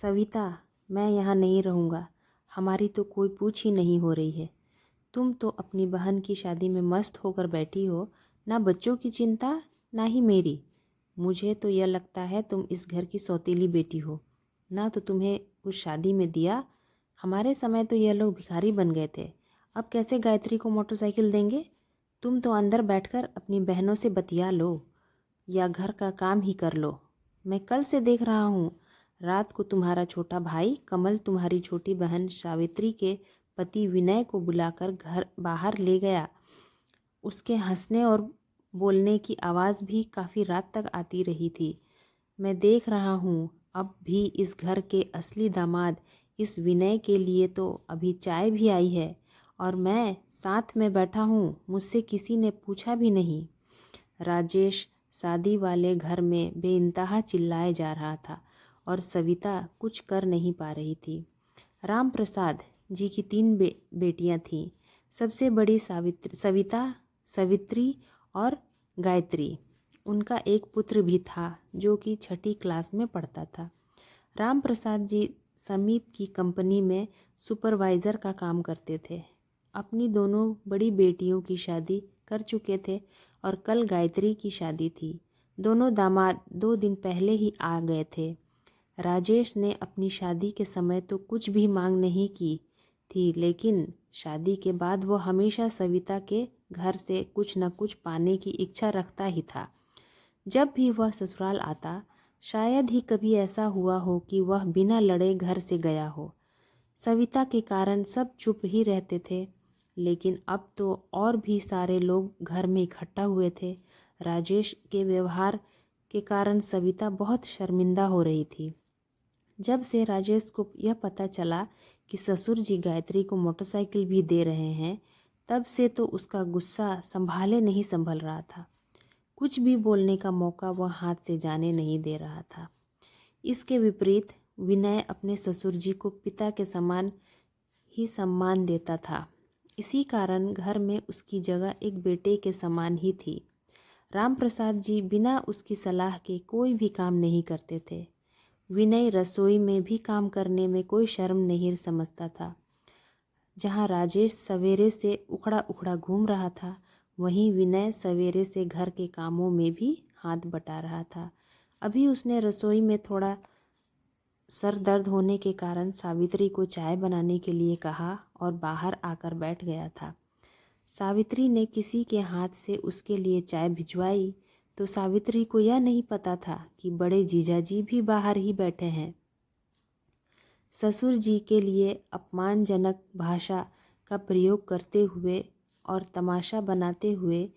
सविता, मैं यहाँ नहीं रहूँगा। हमारी तो कोई पूछ ही नहीं हो रही है। तुम तो अपनी बहन की शादी में मस्त होकर बैठी हो, ना बच्चों की चिंता ना ही मेरी। मुझे तो यह लगता है तुम इस घर की सौतेली बेटी हो, ना तो तुम्हें उस शादी में दिया। हमारे समय तो यह लोग भिखारी बन गए थे, अब कैसे गायत्री को मोटरसाइकिल देंगे? तुम तो अंदर बैठकर अपनी बहनों से बतिया लो या घर का काम ही कर लो। मैं कल से देख रहा हूँ, रात को तुम्हारा छोटा भाई कमल तुम्हारी छोटी बहन सावित्री के पति विनय को बुलाकर घर बाहर ले गया। उसके हंसने और बोलने की आवाज़ भी काफ़ी रात तक आती रही थी। मैं देख रहा हूँ, अब भी इस घर के असली दामाद इस विनय के लिए तो अभी चाय भी आई है और मैं साथ में बैठा हूँ, मुझसे किसी ने पूछा भी नहीं। राजेश शादी वाले घर में बेइंतहा चिल्लाए जा रहा था और सविता कुछ कर नहीं पा रही थी। राम प्रसाद जी की 3 बेटियां थीं। सबसे बड़ी सविता, सवित्री और गायत्री। उनका एक पुत्र भी था जो कि 6ठी क्लास में पढ़ता था। राम प्रसाद जी समीप की कंपनी में सुपरवाइज़र का काम करते थे। अपनी दोनों बड़ी बेटियों की शादी कर चुके थे और कल गायत्री की शादी थी। दोनों दामाद 2 दिन पहले ही आ गए थे। राजेश ने अपनी शादी के समय तो कुछ भी मांग नहीं की थी, लेकिन शादी के बाद वो हमेशा सविता के घर से कुछ न कुछ पाने की इच्छा रखता ही था। जब भी वह ससुराल आता, शायद ही कभी ऐसा हुआ हो कि वह बिना लड़े घर से गया हो। सविता के कारण सब चुप ही रहते थे, लेकिन अब तो और भी सारे लोग घर में इकट्ठा हुए थे। राजेश के व्यवहार के कारण सविता बहुत शर्मिंदा हो रही थी। जब से राजेश को यह पता चला कि ससुर जी गायत्री को मोटरसाइकिल भी दे रहे हैं, तब से तो उसका गुस्सा संभाले नहीं संभल रहा था। कुछ भी बोलने का मौका वह हाथ से जाने नहीं दे रहा था। इसके विपरीत विनय अपने ससुर जी को पिता के समान ही सम्मान देता था। इसी कारण घर में उसकी जगह एक बेटे के समान ही थी। राम प्रसाद जी बिना उसकी सलाह के कोई भी काम नहीं करते थे। विनय रसोई में भी काम करने में कोई शर्म नहीं समझता था। जहाँ राजेश सवेरे से उखड़ा उखड़ा घूम रहा था, वहीं विनय सवेरे से घर के कामों में भी हाथ बटा रहा था। अभी उसने रसोई में थोड़ा सर दर्द होने के कारण सावित्री को चाय बनाने के लिए कहा और बाहर आकर बैठ गया था। सावित्री ने किसी के हाथ से उसके लिए चाय भिजवाई तो सावित्री को यह नहीं पता था कि बड़े जीजाजी भी बाहर ही बैठे हैं। ससुर जी के लिए अपमानजनक भाषा का प्रयोग करते हुए और तमाशा बनाते हुए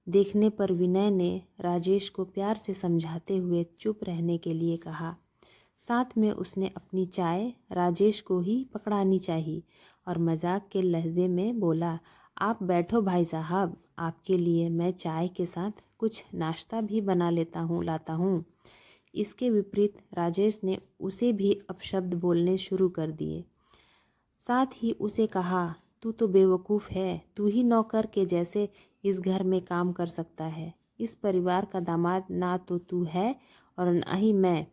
देखने पर विनय ने राजेश को प्यार से समझाते हुए चुप रहने के लिए कहा। साथ में उसने अपनी चाय राजेश को ही पकड़ानी चाहिए और मजाक के लहजे में बोला, आप बैठो भाई साहब, आपके लिए मैं चाय के साथ कुछ नाश्ता भी बना लाता हूँ। इसके विपरीत राजेश ने उसे भी अपशब्द बोलने शुरू कर दिए। साथ ही उसे कहा, तू तो बेवकूफ़ है, तू ही नौकर के जैसे इस घर में काम कर सकता है। इस परिवार का दामाद ना तो तू है और ना ही मैं।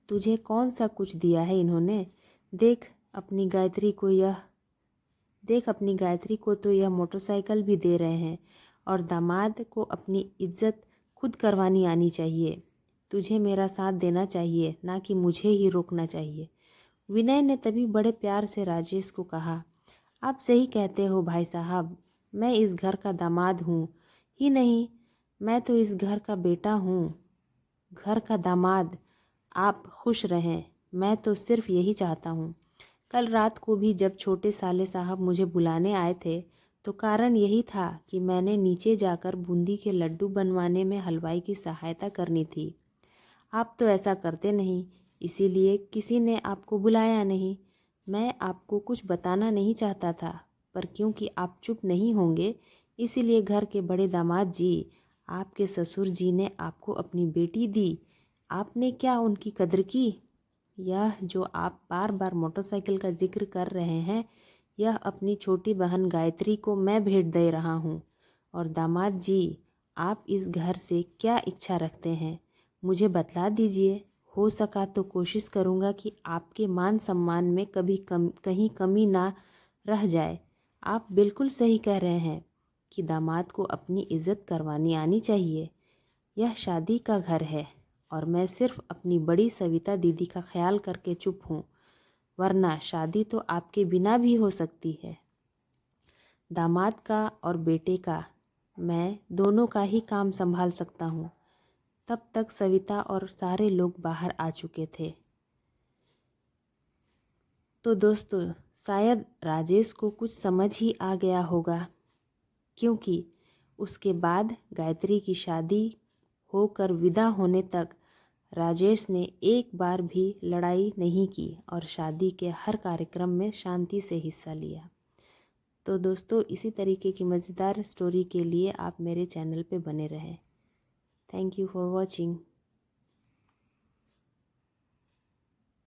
तुझे कौन सा कुछ दिया है इन्होंने? देख अपनी गायत्री को तो यह मोटरसाइकिल भी दे रहे हैं और दामाद को अपनी इज्जत खुद करवानी आनी चाहिए। तुझे मेरा साथ देना चाहिए, ना कि मुझे ही रोकना चाहिए। विनय ने तभी बड़े प्यार से राजेश को कहा, आप सही कहते हो भाई साहब, मैं इस घर का दामाद हूँ ही नहीं, मैं तो इस घर का बेटा हूँ, घर का दामाद। आप खुश रहें, मैं तो सिर्फ यही चाहता हूँ। कल रात को भी जब छोटे साले साहब मुझे बुलाने आए थे तो कारण यही था कि मैंने नीचे जाकर बूंदी के लड्डू बनवाने में हलवाई की सहायता करनी थी। आप तो ऐसा करते नहीं, इसीलिए किसी ने आपको बुलाया नहीं। मैं आपको कुछ बताना नहीं चाहता था, पर क्योंकि आप चुप नहीं होंगे, इसीलिए घर के बड़े दामाद जी, आपके ससुर जी ने आपको अपनी बेटी दी। आपने क्या उनकी कद्र की? यह जो आप बार बार मोटरसाइकिल का जिक्र कर रहे हैं, यह अपनी छोटी बहन गायत्री को मैं भेंट दे रहा हूँ। और दामाद जी, आप इस घर से क्या इच्छा रखते हैं, मुझे बतला दीजिए। हो सका तो कोशिश करूँगा कि आपके मान सम्मान में कहीं कमी ना रह जाए। आप बिल्कुल सही कह रहे हैं कि दामाद को अपनी इज़्ज़त करवानी आनी चाहिए। यह शादी का घर है और मैं सिर्फ अपनी बड़ी सविता दीदी का ख्याल करके चुप हूँ, वरना शादी तो आपके बिना भी हो सकती है। दामाद का और बेटे का, मैं दोनों का ही काम संभाल सकता हूँ। तब तक सविता और सारे लोग बाहर आ चुके थे। तो दोस्तों, शायद राजेश को कुछ समझ ही आ गया होगा, क्योंकि उसके बाद गायत्री की शादी होकर विदा होने तक राजेश ने एक बार भी लड़ाई नहीं की और शादी के हर कार्यक्रम में शांति से हिस्सा लिया। तो दोस्तों, इसी तरीके की मज़ेदार स्टोरी के लिए आप मेरे चैनल पे बने रहें। Thank you for watching.